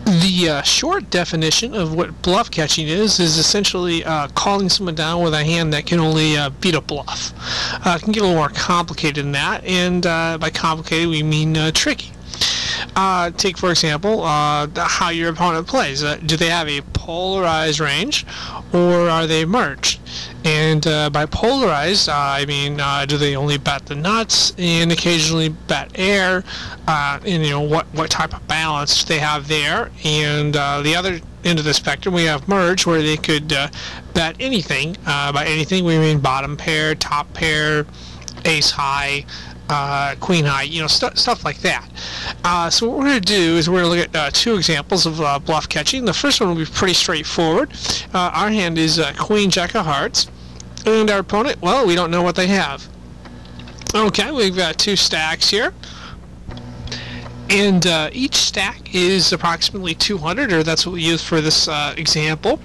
The short definition of what bluff catching is essentially calling someone down with a hand that can only beat a bluff. It can get a little more complicated than that, and by complicated we mean tricky. Take, for example, how your opponent plays. Do they have a polarized range, or are they merged? And by polarized, I mean, do they only bet the nuts and occasionally bet air? And what type of balance they have there? And the other end of the spectrum, we have merge, where they could bet anything. By anything, we mean bottom pair, top pair, ace high, queen high, stuff like that. So what we're going to do is we're going to look at two examples of bluff catching. The first one will be pretty straightforward. Our hand is queen jack of hearts, and our opponent, well, we don't know what they have. Okay, we've got two stacks here, and each stack is approximately 200, or that's what we use for this example.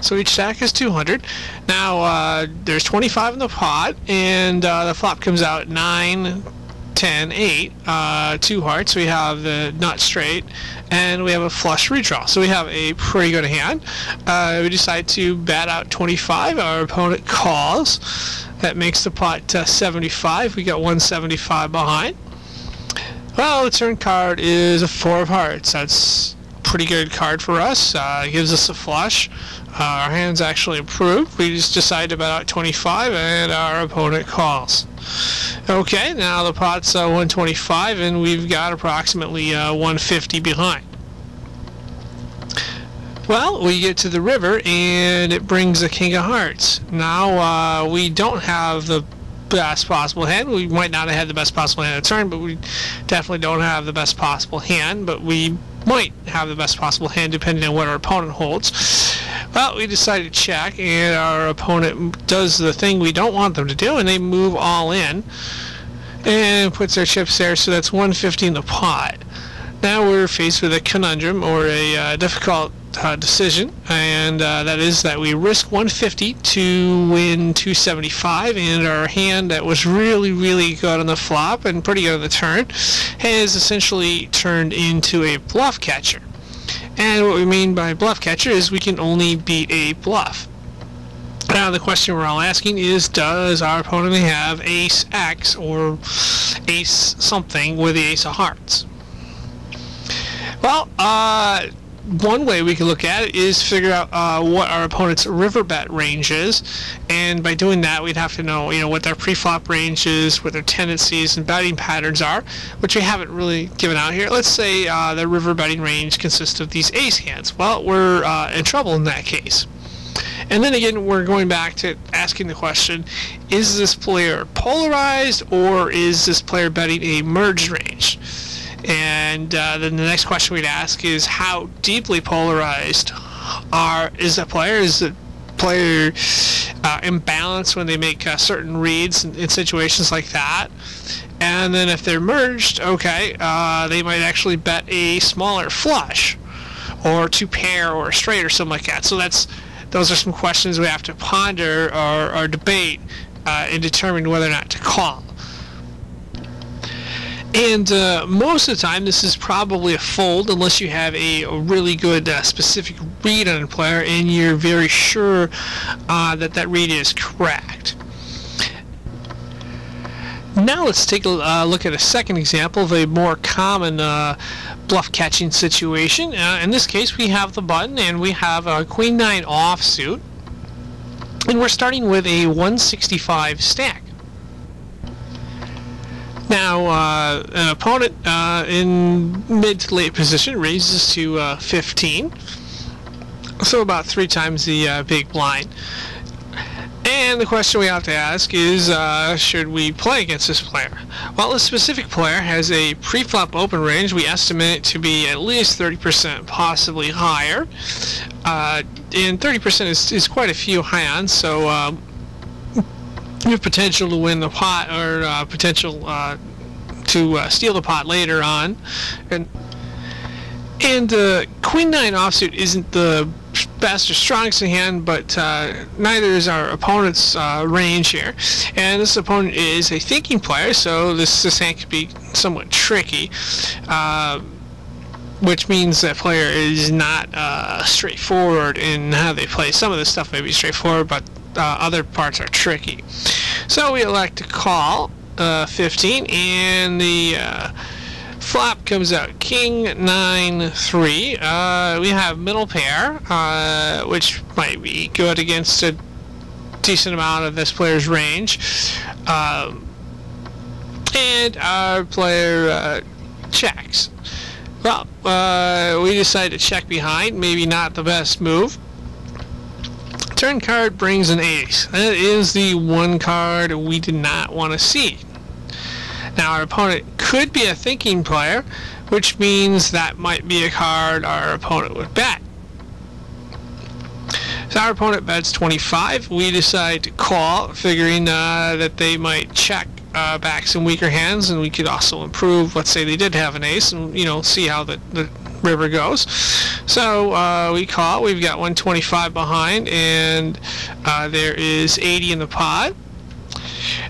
So each stack is 200. Now there's 25 in the pot, and the flop comes out 9, 10, 8, 2 hearts. We have the nut straight, and we have a flush redraw. So we have a pretty good hand. We decide to bat out 25. Our opponent calls. That makes the pot 75. We got 175 behind. Well, the turn card is a 4 of hearts. That's a pretty good card for us. It gives us a flush. Our hand's actually improved. We just decide to bet out 25, and our opponent calls. Okay, now the pot's 125, and we've got approximately 150 behind. Well, we get to the river, and it brings a king of hearts. Now, we don't have the best possible hand. We might not have had the best possible hand at turn, but we definitely don't have the best possible hand, but we might have the best possible hand depending on what our opponent holds. Well, we decide to check, and our opponent does the thing we don't want them to do, and they move all in and puts their chips there, so that's 150 in the pot. Now we're faced with a conundrum, or a difficult decision, and that is that we risk 150 to win 275, and our hand that was really good on the flop and pretty good on the turn has essentially turned into a bluff catcher. And what we mean by bluff catcher is we can only beat a bluff. Now the question we're all asking is, does our opponent have ace X or ace something with the ace of hearts? Well, one way we can look at it is figure out what our opponent's river bet range is, and by doing that we'd have to know what their pre-flop range is, what their tendencies and betting patterns are, which we haven't really given out here. Let's say the river betting range consists of these ace hands. Well, we're in trouble in that case. And then again, we're going back to asking the question, is this player polarized, or is this player betting a merged range? And then the next question we'd ask is, how deeply polarized is the player? Is the player imbalanced when they make certain reads in situations like that? And then if they're merged, okay, they might actually bet a smaller flush, or two pair, or a straight, or something like that. So those are some questions we have to ponder or debate in determining whether or not to call. And most of the time this is probably a fold unless you have a really good specific read on a player and you're very sure that read is correct. Now let's take a look at a second example of a more common bluff catching situation. In this case we have the button and we have a Queen 9 offsuit, and we're starting with a 165 stack. Now, an opponent in mid to late position raises to 15, so about 3 times the big blind. And the question we have to ask is, should we play against this player? Well, this specific player has a pre-flop open range. We estimate it to be at least 30%, possibly higher. And 30% is quite a few hands, so you have potential to win the pot, or potential to steal the pot later on. And Queen 9 offsuit isn't the best or strongest in hand, but neither is our opponent's range here. And this opponent is a thinking player, so this hand could be somewhat tricky. which means that player is not straightforward in how they play. Some of the stuff may be straightforward, but other parts are tricky. So we elect to call 15, and the flop comes out King 9-3. We have middle pair, which might be good against a decent amount of this player's range. And our player checks. Well, we decide to check behind. Maybe not the best move. Turn card brings an ace. That is the one card we did not want to see. Now our opponent could be a thinking player, which means that might be a card our opponent would bet. So our opponent bets 25. We decide to call, figuring that they might check back some weaker hands, and we could also improve. Let's say they did have an ace, and see how the river goes. So we call. We've got 125 behind, and there is 80 in the pot.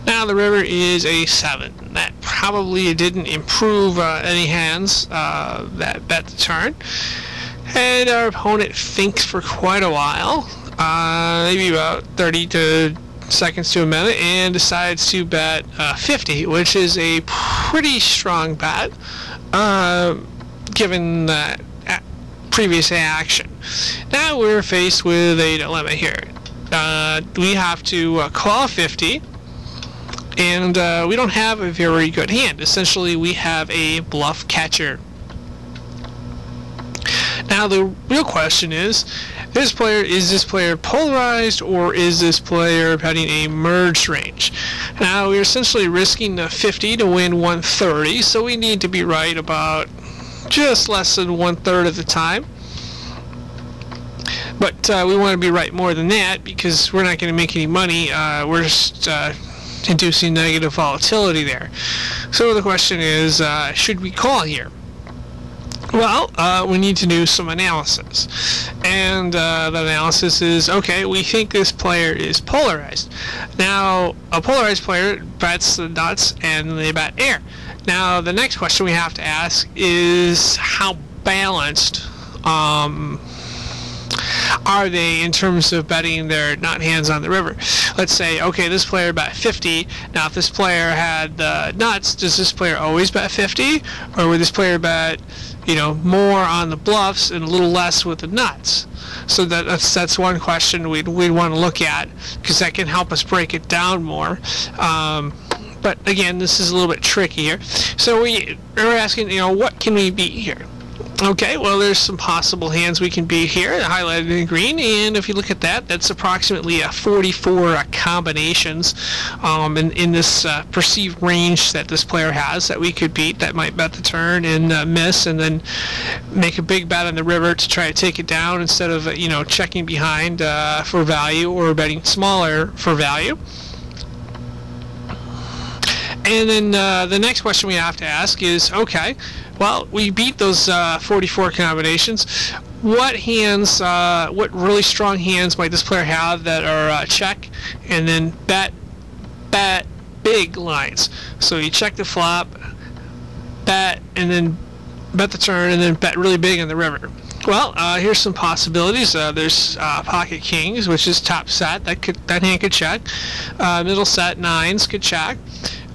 Now the river is a 7. That probably didn't improve any hands that bet the turn. And our opponent thinks for quite a while, maybe about 30 seconds to a minute, and decides to bet 50, which is a pretty strong bet given that previous action. Now we're faced with a dilemma here. We have to call 50, and we don't have a very good hand. Essentially, we have a bluff catcher. Now the real question is this player polarized, or is this player betting a merged range? Now we're essentially risking the 50 to win 130, so we need to be right about just less than 1/3 of the time. But we want to be right more than that, because we're not going to make any money. We're just inducing negative volatility there. So the question is, should we call here? Well, we need to do some analysis, and the analysis is, okay, we think this player is polarized. Now, a polarized player bets the nuts and they bet air. Now, the next question we have to ask is, how balanced are they in terms of betting their nut hands on the river? Let's say, okay, this player bet 50. Now, if this player had the nuts, does this player always bet 50? Or would this player bet, more on the bluffs and a little less with the nuts? So that's one question we'd want to look at, because that can help us break it down more. But again, this is a little bit tricky here. So we're asking, what can we beat here? Okay, well, there's some possible hands we can beat here, highlighted in green, and if you look at that, that's approximately 44 combinations in this perceived range that this player has that we could beat, that might bet the turn and miss, and then make a big bet on the river to try to take it down instead of checking behind for value, or betting smaller for value. And then the next question we have to ask is, okay, well, we beat those 44 combinations. What hands, what really strong hands might this player have that are check and then bet big lines? So you check the flop, bet, and then bet the turn, and then bet really big on the river. Well, here's some possibilities. There's pocket kings, which is top set. That hand could check. Middle set nines could check.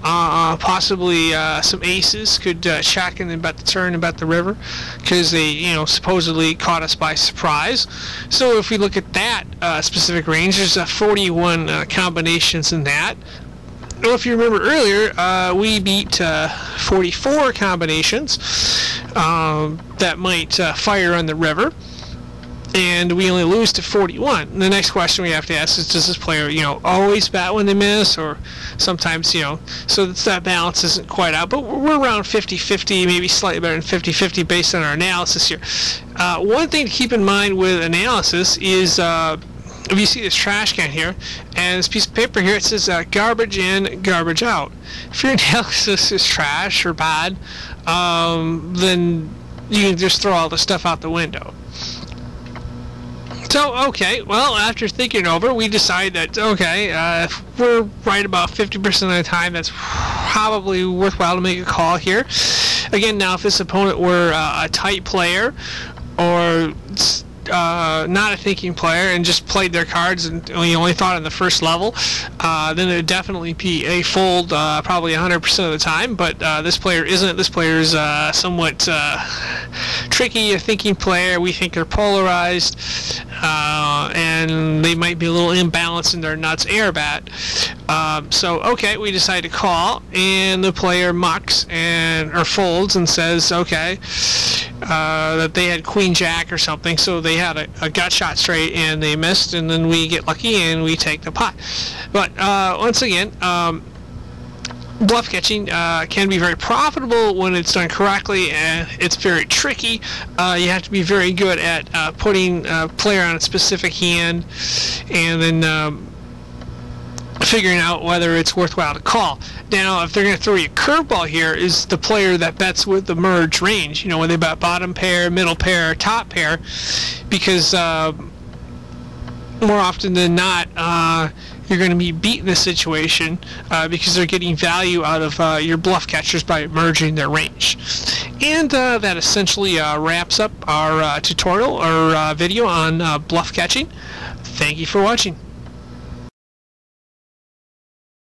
Possibly some aces could check and then bet the turn and bet the river, because they supposedly caught us by surprise. So if we look at that specific range, there's 41 combinations in that. Well, if you remember earlier, we beat 44 combinations that might fire on the river, and we only lose to 41. And the next question we have to ask is, does this player, always bet when they miss, or sometimes, so that balance isn't quite out, but we're around 50-50, maybe slightly better than 50-50 based on our analysis here. One thing to keep in mind with analysis is, if you see this trash can here, and this piece of paper here, it says garbage in, garbage out. If your analysis is trash or bad, then you can just throw all the stuff out the window. So, okay, well, after thinking over, we decide that, okay, if we're right about 50% of the time, that's probably worthwhile to make a call here. Again, now if this opponent were a tight player or not a thinking player and just played their cards and only thought on the first level, then it would definitely be a fold probably 100% of the time. But this player isn't. This player is somewhat tricky, a thinking player. We think they're polarized, and they might be a little imbalanced in their nuts air bat. So okay, we decide to call, and the player mucks or folds and says okay, that they had queen jack or something, so they had a gut shot straight and they missed, and then we get lucky and we take the pot. But once again, bluff catching can be very profitable when it's done correctly, and it's very tricky. You have to be very good at putting a player on a specific hand and then figuring out whether it's worthwhile to call. Now, if they're going to throw you a curveball here, is the player that bets with the merge range, when they bet bottom pair, middle pair, top pair, because more often than not, you're going to be beat in this situation because they're getting value out of your bluff catchers by merging their range. And that essentially wraps up our tutorial or video on bluff catching. Thank you for watching.